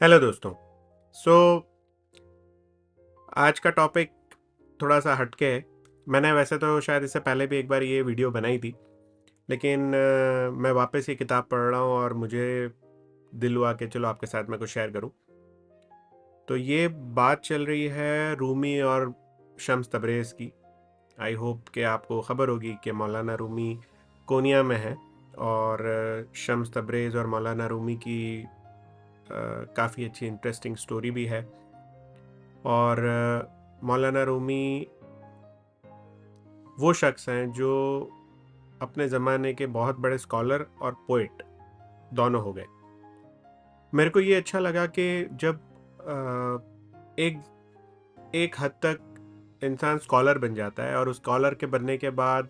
Hello दोस्तों। सो आज का टॉपिक थोड़ा सा हटके है। मैंने वैसे तो शायद इससे पहले भी एक बार ये वीडियो बनाई थी, लेकिन मैं वापस ये किताब पढ़ रहा हूँ और मुझे दिल हुआ कि चलो आपके साथ मैं कुछ शेयर करूँ। तो ये बात चल रही है रूमी और शम्स तबरेज़ की। आई होप कि आपको ख़बर होगी कि मौलाना रूमी कोनिया में है और शम्स तबरेज़ और मौलाना रूमी की काफ़ी अच्छी इंटरेस्टिंग स्टोरी भी है। और मौलाना रूमी वो शख्स हैं जो अपने ज़माने के बहुत बड़े स्कॉलर और पोइट दोनों हो गए। मेरे को ये अच्छा लगा कि जब एक एक हद तक इंसान स्कॉलर बन जाता है और उस स्कॉलर के बनने के बाद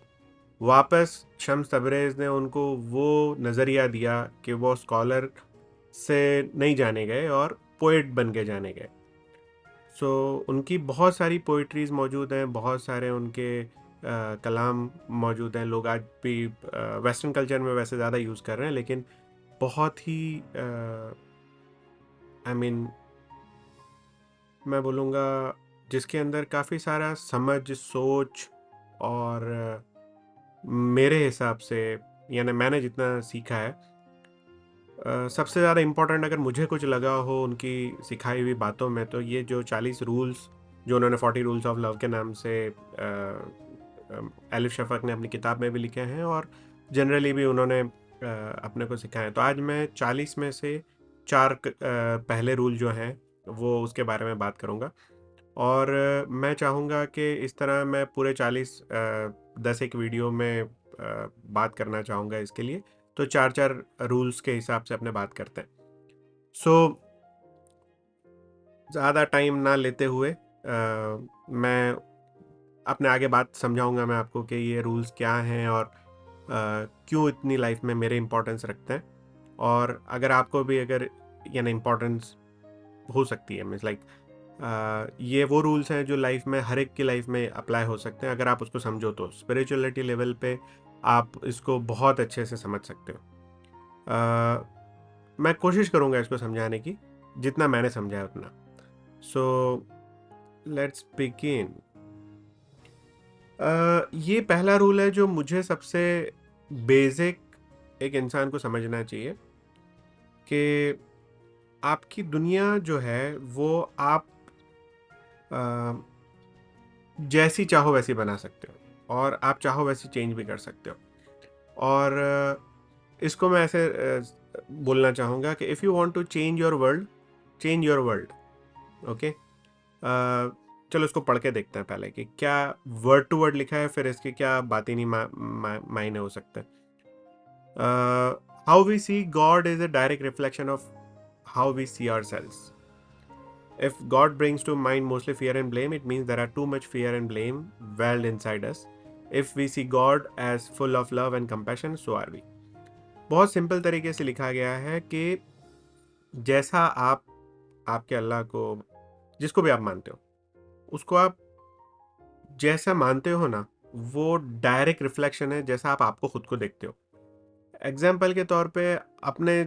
वापस शम्स तबरेज़ ने उनको वो नज़रिया दिया कि वो स्कॉलर से नहीं जाने गए और पोइट बन के जाने गए। सो उनकी बहुत सारी पोइट्रीज़ मौजूद हैं, बहुत सारे उनके कलाम मौजूद हैं। लोग आज भी वेस्टर्न कल्चर में वैसे ज़्यादा यूज़ कर रहे हैं, लेकिन बहुत ही आई मीन मैं बोलूँगा जिसके अंदर काफ़ी सारा समझ, सोच और मेरे हिसाब से यानी मैंने जितना सीखा है, सबसे ज़्यादा इम्पोर्टेंट अगर मुझे कुछ लगा हो उनकी सिखाई हुई बातों में, तो ये जो 40 रूल्स जो उन्होंने 40 रूल्स ऑफ लव के नाम से एलिफ शफ़क़ ने अपनी किताब में भी लिखे हैं और जनरली भी उन्होंने अपने को सिखाए हैं। तो आज मैं 40 में से 4 पहले रूल जो हैं वो उसके बारे में बात करूँगा। और मैं चाहूँगा कि इस तरह मैं पूरे 40 10 एक वीडियो में बात करना चाहूँगा इसके लिए। तो 4-4 रूल्स के हिसाब से अपने बात करते हैं। सो ज़्यादा टाइम ना लेते हुए मैं अपने आगे बात समझाऊँगा मैं आपको कि ये रूल्स क्या हैं और क्यों इतनी लाइफ में मेरे इम्पोर्टेंस रखते हैं। और अगर आपको भी अगर यानी इम्पोर्टेंस हो सकती है, मीन्स लाइक ये वो रूल्स हैं जो लाइफ में हर एक की लाइफ में अप्लाई हो सकते हैं अगर आप उसको समझो। तो स्पिरिचुअलिटी लेवल पे आप इसको बहुत अच्छे से समझ सकते हो। मैं कोशिश करूँगा इसको समझाने की, जितना मैंने समझा है उतना। So let's begin. ये पहला रूल है जो मुझे सबसे बेसिक एक इंसान को समझना चाहिए कि आपकी दुनिया जो है वो आप अ, जैसी चाहो वैसी बना सकते हो और आप चाहो वैसी चेंज भी कर सकते हो। और इसको मैं ऐसे बोलना चाहूँगा कि if you want to change your world. Okay. चलो इसको पढ़ के देखते हैं पहले कि क्या वर्ड टू वर्ड लिखा है, फिर इसके क्या बातिनी मायने हो सकते हैं। How we see God is a direct reflection of how we see our selves. If God brings to mind mostly fear and blame, it means there are too much fear and blame welled inside us. If we see God as full of love and compassion, so are we. बहुत simple तरीके से लिखा गया है कि जैसा आप आपके अल्लाह को, जिसको भी आप मानते हो, उसको आप जैसा मानते हो ना, वो डायरेक्ट रिफ्लेक्शन है जैसा आप आपको खुद को देखते हो। एग्जाम्पल के तौर पे अपने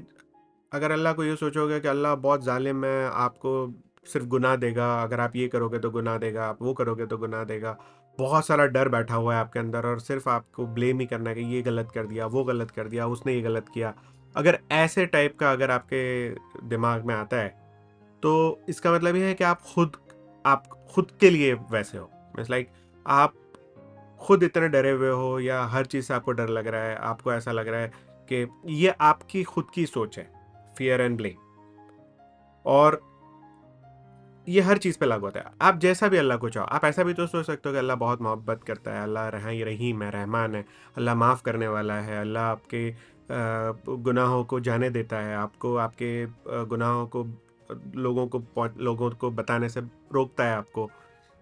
अगर अल्लाह को ये सोचोगे कि अल्लाह बहुत जालिम है, आपको सिर्फ गुनाह देगा, अगर आप ये करोगे तो गुनाह देगा, आप वो करोगे तो गुनाह देगा, बहुत सारा डर बैठा हुआ है आपके अंदर और सिर्फ आपको ब्लेम ही करना है कि ये गलत कर दिया, वो गलत कर दिया, उसने ये गलत किया। अगर ऐसे टाइप का अगर आपके दिमाग में आता है, तो इसका मतलब ये है कि आप खुद के लिए वैसे हो। मीन्स लाइक आप खुद इतने डरे हुए हो या हर चीज़ से आपको डर लग रहा है, आपको ऐसा लग रहा है कि ये आपकी खुद की सोच है, फियर एंड ब्लेम। और ये हर चीज़ पे लागू होता है। आप जैसा भी अल्लाह को चाहो, आप ऐसा भी तो सोच सकते हो कि अल्लाह बहुत मोहब्बत करता है, अल्लाह रहीम है, रहमान है, अल्लाह माफ़ करने वाला है, अल्लाह आपके गुनाहों को जाने देता है, आपको आपके गुनाहों को लोगों को बताने से रोकता है, आपको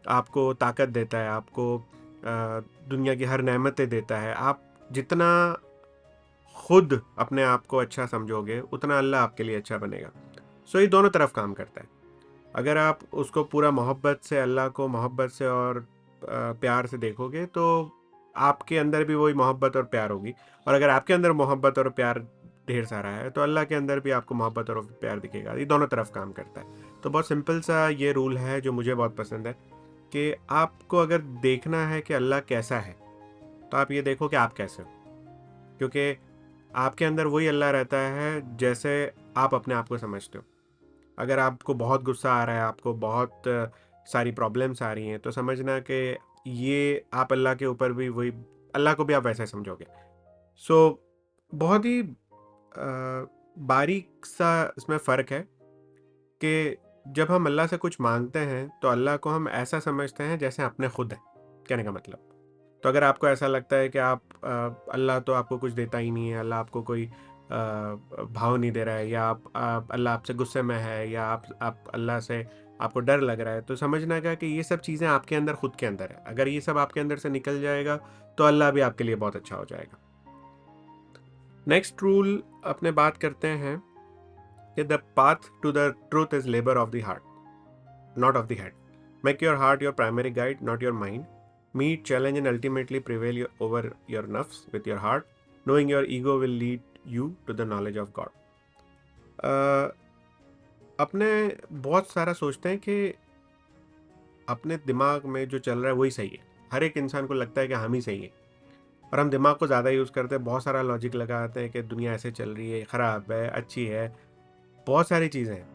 आपको ताकत देता है, आपको दुनिया की हर नेमतें देता है। आप जितना खुद अपने आप को अच्छा समझोगे, उतना अल्लाह आपके लिए अच्छा बनेगा। सो ये दोनों तरफ काम करता है। अगर आप उसको पूरा मोहब्बत से, अल्लाह को मोहब्बत से और प्यार से देखोगे, तो आपके अंदर भी वही मोहब्बत और प्यार होगी। और अगर आपके अंदर मोहब्बत और प्यार ढेर सारा है, तो अल्लाह के अंदर भी आपको मोहब्बत और प्यार दिखेगा। ये दोनों तरफ काम करता है। तो बहुत सिंपल सा ये रूल है जो मुझे बहुत पसंद है कि आपको अगर देखना है कि अल्लाह कैसा है, तो आप ये देखो कि आप कैसे हो, क्योंकि आपके अंदर वही अल्लाह रहता है जैसे आप अपने आप को समझते हो। अगर आपको बहुत गुस्सा आ रहा है, आपको बहुत सारी प्रॉब्लम्स आ रही हैं, तो समझना कि ये आप अल्लाह के ऊपर भी वही, अल्लाह को भी आप वैसे समझोगे। सो बहुत ही बारीक सा इसमें फ़र्क है कि जब हम अल्लाह से कुछ मांगते हैं तो अल्लाह को हम ऐसा समझते हैं जैसे अपने खुद हैं। कहने का मतलब, तो अगर आपको ऐसा लगता है कि आप अल्लाह तो आपको कुछ देता ही नहीं है, अल्लाह आपको कोई भाव नहीं दे रहा है, या आप अल्लाह आपसे गुस्से में है, या आप अल्लाह से आपको डर लग रहा है, तो समझना क्या कि ये सब चीज़ें आपके अंदर खुद के अंदर है। अगर ये सब आपके अंदर से निकल जाएगा तो अल्लाह भी आपके लिए बहुत अच्छा हो जाएगा। नेक्स्ट रूल अपने बात करते हैं कि the path to the truth is labour of the heart, not of the head. Make your heart your primary guide, not your mind. Meet, challenge, and ultimately prevail over your nafs with your heart, knowing your ego will lead you to the knowledge of God. अपने बहुत सारा सोचते हैं कि अपने दिमाग में जो चल रहा है वही सही है। हर एक इंसान को लगता है कि हम ही सही है, और हम दिमाग को ज़्यादा यूज़ करते हैं, बहुत सारा लॉजिक लगाते हैं कि दुनिया ऐसे चल रही है, ख़राब है, अच्छी है, बहुत सारी चीज़ें हैं।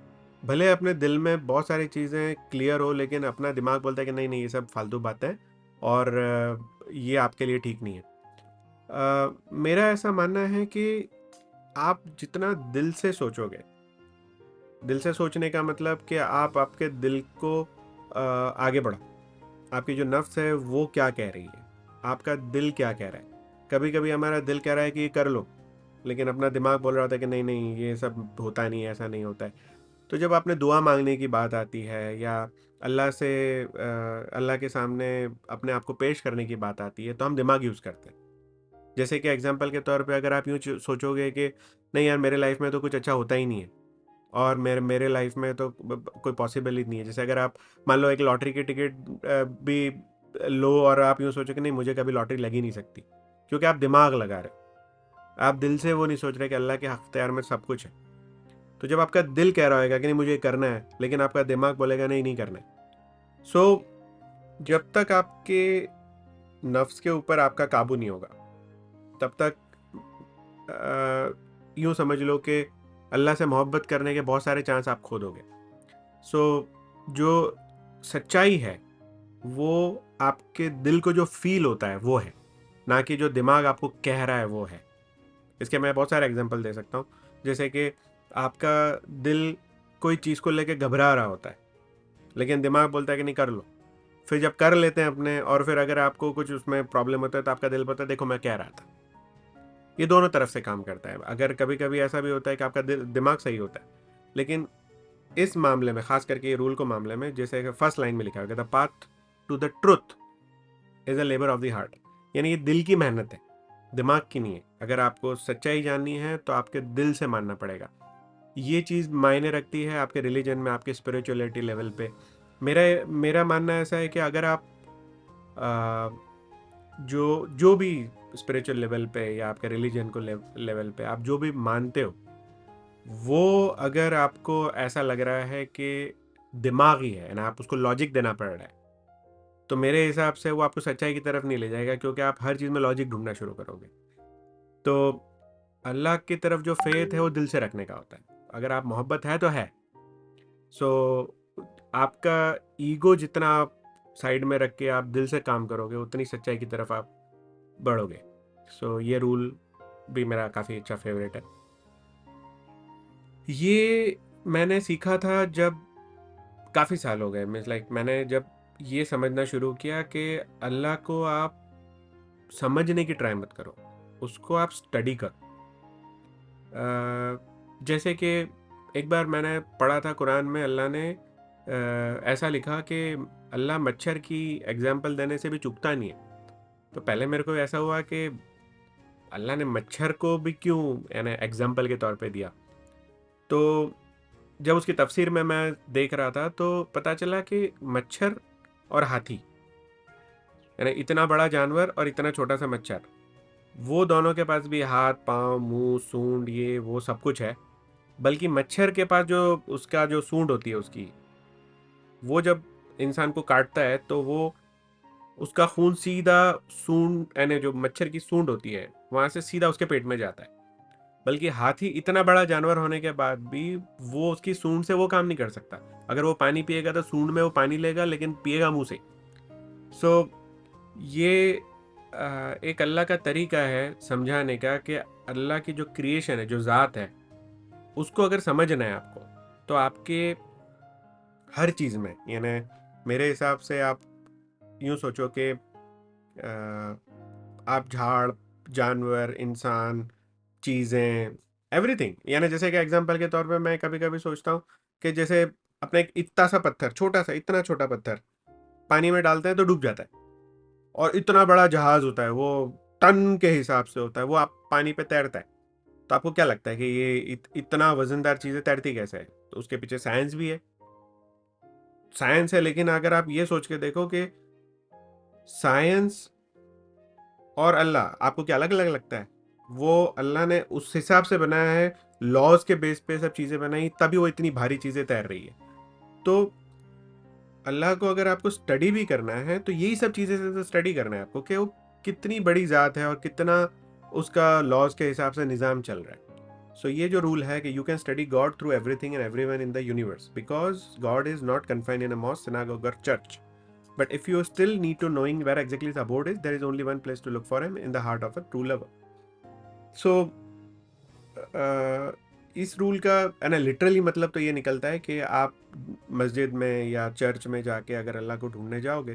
भले अपने दिल में बहुत सारी चीज़ें क्लियर हो, लेकिन अपना दिमाग बोलता है कि नहीं नहीं, ये सब फालतू बातें हैं और ये आपके लिए ठीक नहीं है। मेरा ऐसा मानना है कि आप जितना दिल से सोचोगे, दिल से सोचने का मतलब कि आप आपके दिल को आगे बढ़ो। आपकी जो नफ्स है वो क्या कह रही है, आपका दिल क्या कह रहा है। कभी कभी हमारा दिल कह रहा है कि ये कर लो, लेकिन अपना दिमाग बोल रहा होता है कि नहीं नहीं, ये सब होता नहीं है, ऐसा नहीं होता है। तो जब आपने दुआ मांगने की बात आती है, या अल्लाह से अल्लाह के सामने अपने आप को पेश करने की बात आती है, तो हम दिमाग यूज़ करते हैं। जैसे कि एग्जांपल के तौर पे अगर आप यूँ सोचोगे कि नहीं यार, मेरे लाइफ में तो कुछ अच्छा होता ही नहीं है, और मेरे मेरे लाइफ में तो कोई पॉसिबल ही नहीं है। जैसे अगर आप मान लो एक लॉटरी की टिकट भी लो, और आप यूँ सोचो कि नहीं, मुझे कभी लॉटरी लग ही नहीं सकती, क्योंकि आप दिमाग लगा रहे हो। आप दिल से वो नहीं सोच रहे कि अल्लाह के अख्तियार में सब कुछ है। तो जब आपका दिल कह रहा होगा कि नहीं मुझे ये करना है, लेकिन आपका दिमाग बोलेगा नहीं नहीं करना है। सो जब तक आपके नफ्स के ऊपर आपका काबू नहीं होगा, तब तक यूँ समझ लो कि अल्लाह से मोहब्बत करने के बहुत सारे चांस आप खो दोगे। सो जो सच्चाई है वो आपके दिल को जो फील होता है वो है, ना कि जो दिमाग आपको कह रहा है वो है। इसके मैं बहुत सारे एग्जांपल दे सकता हूँ। जैसे कि आपका दिल कोई चीज़ को लेके घबरा रहा होता है, लेकिन दिमाग बोलता है कि नहीं कर लो। फिर जब कर लेते हैं अपने, और फिर अगर आपको कुछ उसमें प्रॉब्लम होता है तो आपका दिल बोलता है देखो मैं कह रहा था। ये दोनों तरफ से काम करता है। अगर कभी कभी ऐसा भी होता है कि आपका दिमाग सही होता है, लेकिन इस मामले में, खास करके ये रूल को मामले में, जैसे फर्स्ट लाइन में लिखा है the path to the truth is a labour of the heart, यानी ये दिल की मेहनत है, दिमाग की नहीं है। अगर आपको सच्चाई जाननी है तो आपके दिल से मानना पड़ेगा। ये चीज़ मायने रखती है आपके रिलीजन में, आपके स्पिरिचुअलिटी लेवल पे। मेरा मेरा मानना ऐसा है कि अगर आप जो जो भी स्पिरिचुअल लेवल पे या आपके रिलीजन को लेवल पे आप जो भी मानते हो, वो अगर आपको ऐसा लग रहा है कि दिमाग ही है ना, आप उसको लॉजिक देना पड़ रहा है, तो मेरे हिसाब से वो आपको सच्चाई की तरफ नहीं ले जाएगा, क्योंकि आप हर चीज़ में लॉजिक ढूंढना शुरू करोगे। तो अल्लाह की तरफ जो फेथ है वो दिल से रखने का होता है। अगर आप मोहब्बत है तो है। सो आपका ईगो जितना आप साइड में रख के आप दिल से काम करोगे, उतनी सच्चाई की तरफ आप बढ़ोगे। सो ये रूल भी मेरा काफ़ी अच्छा फेवरेट है। ये मैंने सीखा था जब काफ़ी साल हो गए, मीन्स लाइक मैंने जब ये समझना शुरू किया कि अल्लाह को आप समझने की ट्राई मत करो, उसको आप स्टडी करो। जैसे कि एक बार मैंने पढ़ा था कुरान में, अल्लाह ने ऐसा लिखा कि अल्लाह मच्छर की एग्जाम्पल देने से भी चूकता नहीं है। तो पहले मेरे को ऐसा हुआ कि अल्लाह ने मच्छर को भी क्यों यानी एग्जाम्पल के तौर पे दिया। तो जब उसकी तफसीर में मैं देख रहा था तो पता चला कि मच्छर और हाथी, यानी इतना बड़ा जानवर और इतना छोटा सा मच्छर, वो दोनों के पास भी हाथ, पाँव, मुंह, सूंड, ये वो सब कुछ है। बल्कि मच्छर के पास जो उसका जो सूंड होती है उसकी, वो जब इंसान को काटता है तो वो उसका खून सीधा सूंड, यानी जो मच्छर की सूंड होती है वहां से सीधा उसके पेट में जाता है। बल्कि हाथी इतना बड़ा जानवर होने के बाद भी वो उसकी सूंड से वो काम नहीं कर सकता। अगर वो पानी पिएगा तो सूंड में वो पानी लेगा, लेकिन पिएगा मुंह से। सो ये एक अल्लाह का तरीका है समझाने का कि अल्लाह की जो क्रिएशन है, जो ज़ात है, उसको अगर समझना है आपको, तो आपके हर चीज़ में, यानी मेरे हिसाब से आप यूँ सोचो कि आप झाड़, जानवर, इंसान, चीज़ें, एवरीथिंग, यानी जैसे कि एग्जांपल के तौर पे मैं कभी कभी सोचता हूँ कि जैसे अपना एक इतना सा पत्थर, छोटा सा, इतना छोटा पत्थर पानी में डालते हैं तो डूब जाता है। और इतना बड़ा जहाज होता है, वो टन के हिसाब से होता है, वो आप पानी पे तैरता है। तो आपको क्या लगता है कि ये इतना वजनदार चीज़ें तैरती कैसे है? तो उसके पीछे साइंस भी है, साइंस है। लेकिन अगर आप ये सोच के देखो कि साइंस और अल्लाह आपको क्या अलग अलग लगता है? वो अल्लाह ने उस हिसाब से बनाया है, लॉज के बेस पे सब चीज़ें बनाई, तभी वो इतनी भारी चीज़ें तैर रही है। तो अल्लाह को अगर आपको स्टडी भी करना है तो यही सब चीज़ें से स्टडी करना है आपको कि वो कितनी बड़ी ज़ात है और कितना उसका लॉज के हिसाब से निज़ाम चल रहा है। सो ये जो रूल है कि you can study God through everything and everyone in the universe, because God is not confined in a mosque, synagogue और church. But if you still need to knowing where exactly his abode is, there is only one place to look for him, in the heart of a true lover. So इस rule का है ना literally मतलब तो ये निकलता है कि आप मस्जिद में या चर्च में जाके अगर अल्लाह को ढूंढने जाओगे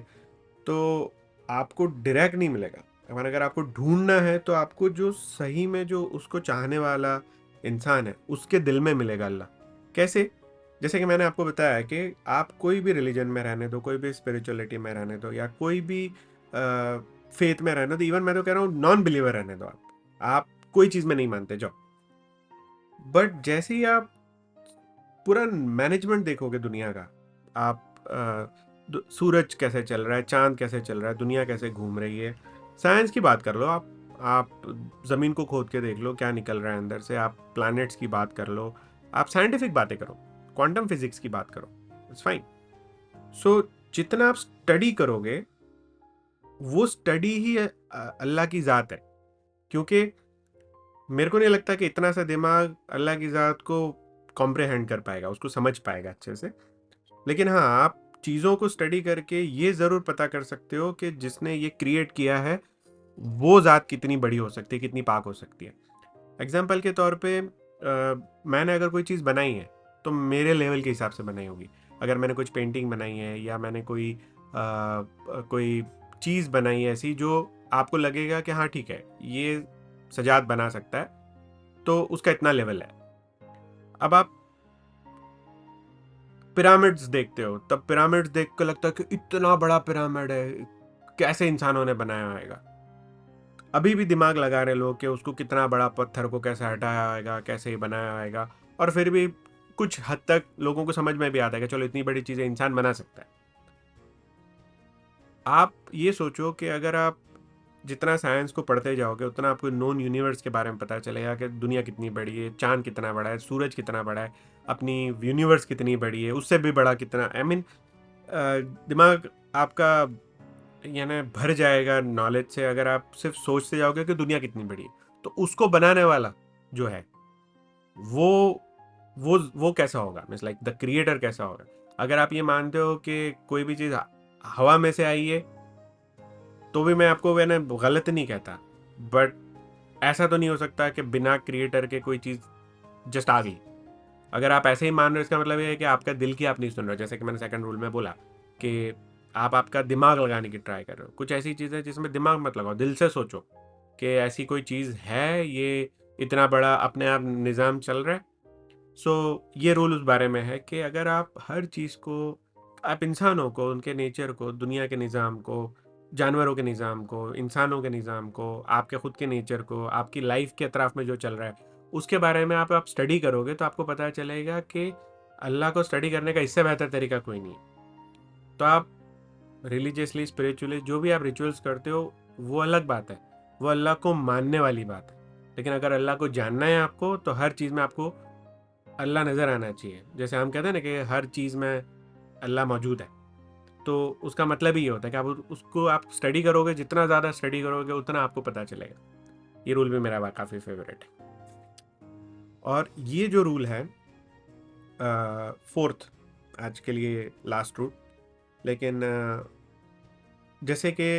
तो आपको डायरेक्ट नहीं मिलेगा। अगर आपको ढूंढना है तो आपको जो सही में जो उसको चाहने वाला इंसान है उसके दिल में मिलेगा अल्लाह। कैसे? जैसे कि मैंने आपको बताया है कि आप कोई भी रिलीजन में रहने दो, कोई भी स्पिरिचुअलिटी में रहने दो, या कोई भी फेथ में रहने दो, इवन मैं तो कह रहा हूँ नॉन बिलीवर रहने दो, आप कोई चीज़ में नहीं मानते जाओ, बट जैसे ही आप पूरा मैनेजमेंट देखोगे दुनिया का, आप सूरज कैसे चल रहा है, चांद कैसे चल रहा है, दुनिया कैसे घूम रही है, साइंस की बात कर लो, आप ज़मीन को खोद के देख लो क्या निकल रहा है अंदर से, आप प्लैनेट्स की बात कर लो, आप साइंटिफिक बातें करो, क्वांटम फिजिक्स की बात करो, इट्स फाइन। सो जितना आप स्टडी करोगे वो स्टडी ही अल्लाह की ज़ात है। क्योंकि मेरे को नहीं लगता कि इतना सा दिमाग अल्लाह की ज़ात को कॉम्प्रहेंड कर पाएगा, उसको समझ पाएगा अच्छे से। लेकिन हाँ, आप चीज़ों को स्टडी करके ये ज़रूर पता कर सकते हो कि जिसने ये क्रिएट किया है वो ज़ात कितनी बड़ी हो सकती है, कितनी पाक हो सकती है। एग्जाम्पल के तौर पे मैंने अगर कोई चीज़ बनाई है तो मेरे लेवल के हिसाब से बनाई होगी। अगर मैंने कुछ पेंटिंग बनाई है या मैंने कोई चीज़ बनाई है ऐसी जो आपको लगेगा कि हाँ ठीक है ये सजाद बना सकता है, तो उसका इतना लेवल है। अब आप पिरामिड्स देखते हो, तब पिरामिड्स देख कर लगता है कि इतना बड़ा पिरामिड है, कैसे इंसानों ने बनाया होगा। अभी भी दिमाग लगा रहे लोग कि उसको कितना बड़ा पत्थर को कैसे हटाया होगा, कैसे बनाया होगा, और फिर भी कुछ हद तक लोगों को समझ में भी आता है कि चलो इतनी बड़ी चीज़ें इंसान बना सकता है। आप ये सोचो कि अगर आप जितना साइंस को पढ़ते जाओगे उतना आपको नॉन यूनिवर्स के बारे में पता चलेगा कि दुनिया कितनी बड़ी है, चांद कितना बड़ा है, सूरज कितना बड़ा है, अपनी यूनिवर्स कितनी बड़ी है, उससे भी बड़ा कितना, आई मीन दिमाग आपका यानी भर जाएगा नॉलेज से अगर आप सिर्फ सोचते जाओगे कि दुनिया कितनी बड़ी है। तो उसको बनाने वाला जो है वो वो कैसा होगा, मीन्स लाइक द क्रिएटर कैसा होगा। अगर आप ये मानते हो कि कोई भी चीज़ हवा में से आई है तो भी मैं आपको मैंने गलत नहीं कहता, बट ऐसा तो नहीं हो सकता कि बिना क्रिएटर के कोई चीज़ जस्ट आ गई। अगर आप ऐसे ही मान रहे हो इसका मतलब ये है कि आपका दिल की आप नहीं सुन रहे हो। जैसे कि मैंने सेकंड रूल में बोला कि आप आपका दिमाग लगाने की ट्राई कर रहे हो। कुछ ऐसी चीज़ें जिसमें दिमाग मत लगाओ, दिल से सोचो कि ऐसी कोई चीज़ है, ये इतना बड़ा अपने आप निज़ाम चल रहा है। सो ये रूल उस बारे में है कि अगर आप हर चीज़ को, आप इंसानों को, उनके नेचर को, दुनिया के निज़ाम को, जानवरों के निज़ाम को, इंसानों के निज़ाम को, आपके खुद के नेचर को, आपकी लाइफ के अतराफ में जो चल रहा है उसके बारे में आप स्टडी करोगे तो आपको पता चलेगा कि अल्लाह को स्टडी करने का इससे बेहतर तरीका कोई नहीं है। तो आप रिलीजियसली, स्पिरिचुअली जो भी आप रिचुअल्स करते हो वो अलग बात है, वो अल्लाह को मानने वाली बात है। लेकिन अगर अल्लाह को जानना है आपको, तो हर चीज़ में आपको अल्लाह नज़र आना चाहिए। जैसे हम कहते हैं ना कि हर चीज़ में अल्लाह मौजूद है, तो उसका मतलब ही ये होता है कि आप उसको आप स्टडी करोगे, जितना ज़्यादा स्टडी करोगे उतना आपको पता चलेगा। ये रूल भी मेरा काफ़ी फेवरेट है। और ये जो रूल है फोर्थ, आज के लिए लास्ट रूल, लेकिन जैसे कि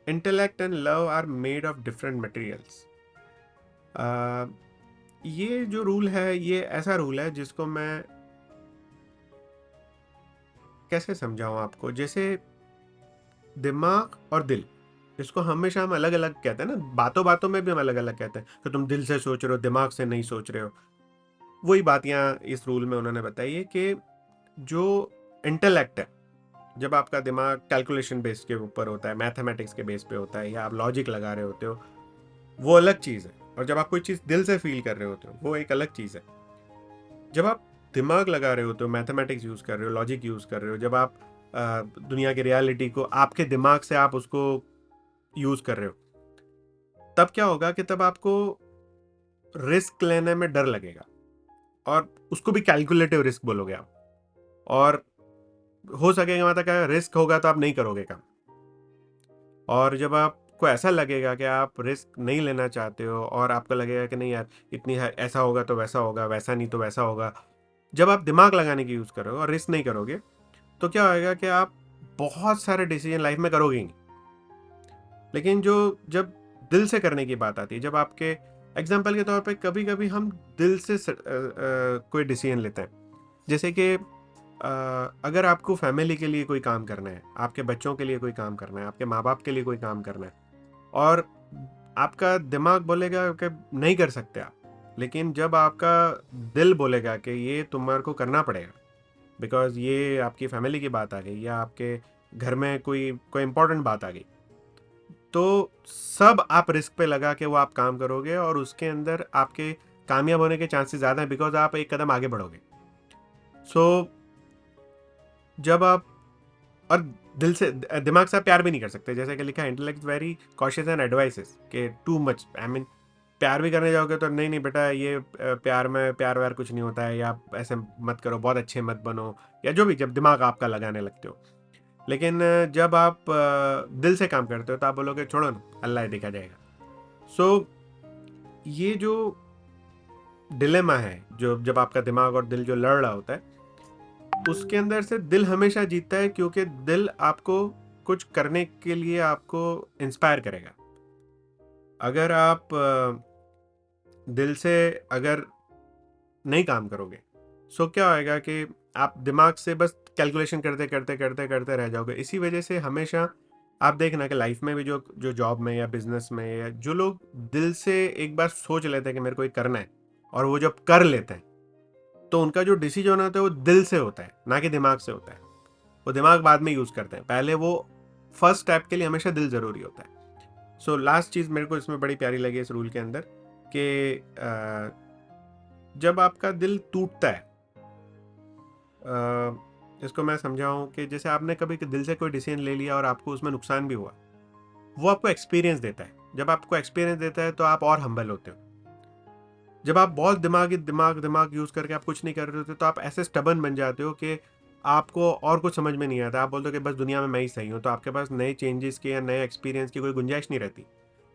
intellect and love are made of different materials. ये जो रूल है, ये ऐसा रूल है जिसको मैं कैसे समझाऊं आपको। जैसे दिमाग और दिल, इसको हमेशा हम अलग अलग कहते हैं ना, बातों बातों में भी हम अलग अलग कहते हैं कि तुम दिल से सोच रहे हो, दिमाग से नहीं सोच रहे हो। वही बात यहाँ इस रूल में उन्होंने बताई है कि जो इंटेलेक्ट है, जब आपका दिमाग कैलकुलेशन बेस के ऊपर होता है, मैथमेटिक्स के बेस पे होता है, या आप लॉजिक लगा रहे होते हो, वो अलग चीज़ है। और जब आप कोई चीज़ दिल से फील कर रहे होते हो, वो एक अलग चीज़ है। जब आप दिमाग लगा रहे होते हो, मैथमेटिक्स यूज़ कर रहे हो, लॉजिक यूज़ कर रहे हो, जब आप दुनिया की रियलिटी को आपके दिमाग से आप उसको यूज़ कर रहे हो, तब क्या होगा कि तब आपको रिस्क लेने में डर लगेगा, और उसको भी कैलकुलेटिव रिस्क बोलोगे आप। और हो सकेगा मतलब क्या, रिस्क होगा तो आप नहीं करोगे काम। और जब आपको ऐसा लगेगा कि आप रिस्क नहीं लेना चाहते हो, और आपको लगेगा कि नहीं यार इतनी ऐसा होगा तो वैसा होगा, वैसा नहीं तो वैसा होगा, जब आप दिमाग लगाने की यूज़ करोगे और रिस्क नहीं करोगे, तो क्या होगा कि आप बहुत सारे डिसीजन लाइफ में करोगे ही। लेकिन जो जब दिल से करने की बात आती है, जब आपके एग्जाम्पल के तौर पे कभी कभी हम दिल से कोई डिसीजन लेते हैं। जैसे कि अगर आपको फैमिली के लिए कोई काम करना है, आपके बच्चों के लिए कोई काम करना है, आपके माँ बाप के लिए कोई काम करना है, और आपका दिमाग बोलेगा कि नहीं कर सकते आप, लेकिन जब आपका दिल बोलेगा कि ये तुम्हारे को करना पड़ेगा बिकॉज ये आपकी फैमिली की बात आ गई, या आपके घर में कोई कोई इंपॉर्टेंट बात आ गई, तो सब आप रिस्क पे लगा के वो आप काम करोगे, और उसके अंदर आपके कामयाब होने के चांसेस ज़्यादा हैं बिकॉज आप एक कदम आगे बढ़ोगे। सो जब आप, और दिल से दिमाग से आप प्यार भी नहीं कर सकते। जैसे कि लिखा है, intellect very cautious and advices के टू मच, आई मीन प्यार भी करने जाओगे तो नहीं नहीं बेटा ये प्यार में प्यार व्यार कुछ नहीं होता है, या आप ऐसे मत करो, बहुत अच्छे मत बनो, या जो भी, जब दिमाग आपका लगाने लगते हो। लेकिन जब आप दिल से काम करते हो तो आप बोलोगे छोड़ो ना, अल्लाह देखा जाएगा। सो ये जो डिलेमा है, जो जब आपका दिमाग और दिल जो लड़ रहा होता है, उसके अंदर से दिल हमेशा जीतता है, क्योंकि दिल आपको कुछ करने के लिए आपको इंस्पायर करेगा। अगर आप दिल से अगर नहीं काम करोगे, सो क्या होएगा कि आप दिमाग से बस कैलकुलेशन करते करते करते करते रह जाओगे। इसी वजह से हमेशा आप देखना कि लाइफ में भी जो जो जॉब में या बिजनेस में, या जो लोग दिल से एक बार सोच लेते हैं कि मेरे को ये करना है, और वो जब कर लेते हैं, तो उनका जो डिसीजन होता है वो दिल से होता है, ना कि दिमाग से होता है। वो दिमाग बाद में यूज करते हैं, पहले वो फर्स्ट स्टेप के लिए हमेशा दिल जरूरी होता है। सो लास्ट चीज मेरे को इसमें बड़ी प्यारी लगी इस रूल के अंदर, कि जब आपका दिल टूटता है, इसको मैं समझाऊं कि जैसे आपने कभी दिल से कोई डिसीजन ले लिया और आपको उसमें नुकसान भी हुआ, वो आपको एक्सपीरियंस देता है। जब आपको एक्सपीरियंस देता है तो आप और हम्बल होते हो। जब आप बहुत दिमाग यूज करके आप कुछ नहीं कर रहे होते, तो आप ऐसे स्टबन बन जाते हो कि आपको और कुछ समझ में नहीं आता। आप बोलते हो कि बस दुनिया में मैं ही सही हूँ, तो आपके पास नए चेंजेस के या नए एक्सपीरियंस की कोई गुंजाइश नहीं रहती।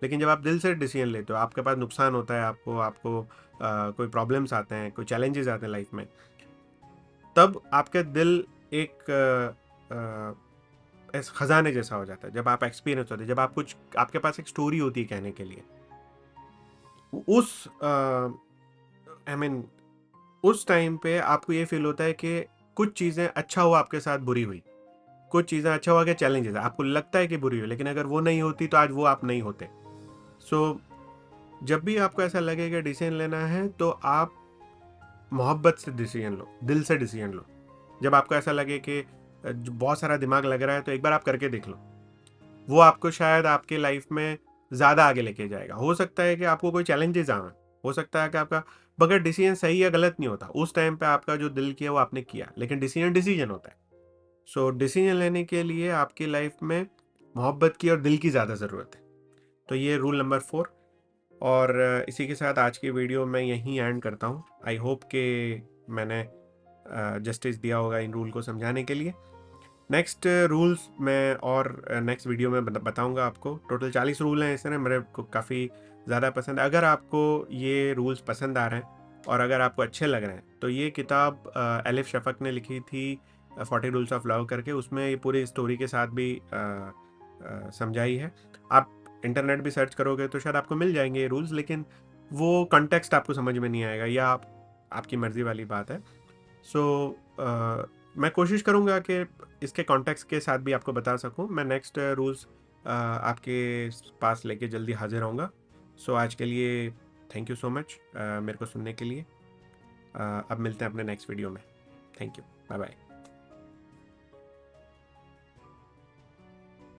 लेकिन जब आप दिल से डिसीजन लेते हो, आपके पास नुकसान होता है, आपको आपको कोई प्रॉब्लम्स आते हैं, कोई चैलेंजेस आते हैं लाइफ में, तब आपके दिल एक खजाने जैसा हो जाता है। जब आप एक्सपीरियंस होते हैं, जब आप कुछ, आपके पास एक स्टोरी होती है कहने के लिए, उस आई मीन उस टाइम पे आपको ये फील होता है कि कुछ चीज़ें अच्छा हुआ आपके साथ, बुरी हुई, कुछ चीज़ें अच्छा हुआ कि चैलेंजेस आपको लगता है कि बुरी हुई, लेकिन अगर वो नहीं होती तो आज वो आप नहीं होते। सो जब भी आपको ऐसा लगे कि डिसीजन लेना है, तो आप मोहब्बत से डिसीजन लो, दिल से डिसीजन लो। जब आपको ऐसा लगे कि बहुत सारा दिमाग लग रहा है, तो एक बार आप करके देख लो। वो आपको शायद आपके लाइफ में ज़्यादा आगे लेके जाएगा। हो सकता है कि आपको कोई चैलेंजेस आए, हो सकता है कि आपका, मगर डिसीजन सही या गलत नहीं होता। उस टाइम पे आपका जो दिल किया वो आपने किया, लेकिन डिसीजन डिसीजन होता है। सो डिसीजन लेने के लिए आपकी लाइफ में मोहब्बत की और दिल की ज़्यादा ज़रूरत है। तो ये रूल नंबर 4। और इसी के साथ आज की वीडियो मैं यहीं एंड करता हूँ। आई होप कि मैंने जस्टिस दिया होगा इन रूल को समझाने के लिए। नेक्स्ट रूल्स मैं और नेक्स्ट वीडियो में बताऊंगा आपको। टोटल 40 रूल हैं, इसने मेरे को काफ़ी ज़्यादा पसंद है। अगर आपको ये रूल्स पसंद आ रहे हैं और अगर आपको अच्छे लग रहे हैं तो ये किताब एलिफ शफक ने लिखी थी 40 रूल्स ऑफ लव करके, उसमें ये पूरी स्टोरी के साथ भी समझाई है। आप इंटरनेट भी सर्च करोगे तो शायद आपको मिल जाएंगे ये रूल्स, लेकिन वो कॉन्टेक्स्ट आपको समझ में नहीं आएगा, या आपकी मर्ज़ी वाली बात है। सो मैं कोशिश करूँगा कि इसके कॉन्टेक्स्ट के साथ भी आपको बता सकूँ। मैं नेक्स्ट रूल्स आपके पास लेके जल्दी हाजिर होऊंगा। सो आज के लिए थैंक यू सो मच मेरे को सुनने के लिए। अब मिलते हैं अपने नेक्स्ट वीडियो में। Thank you, bye bye.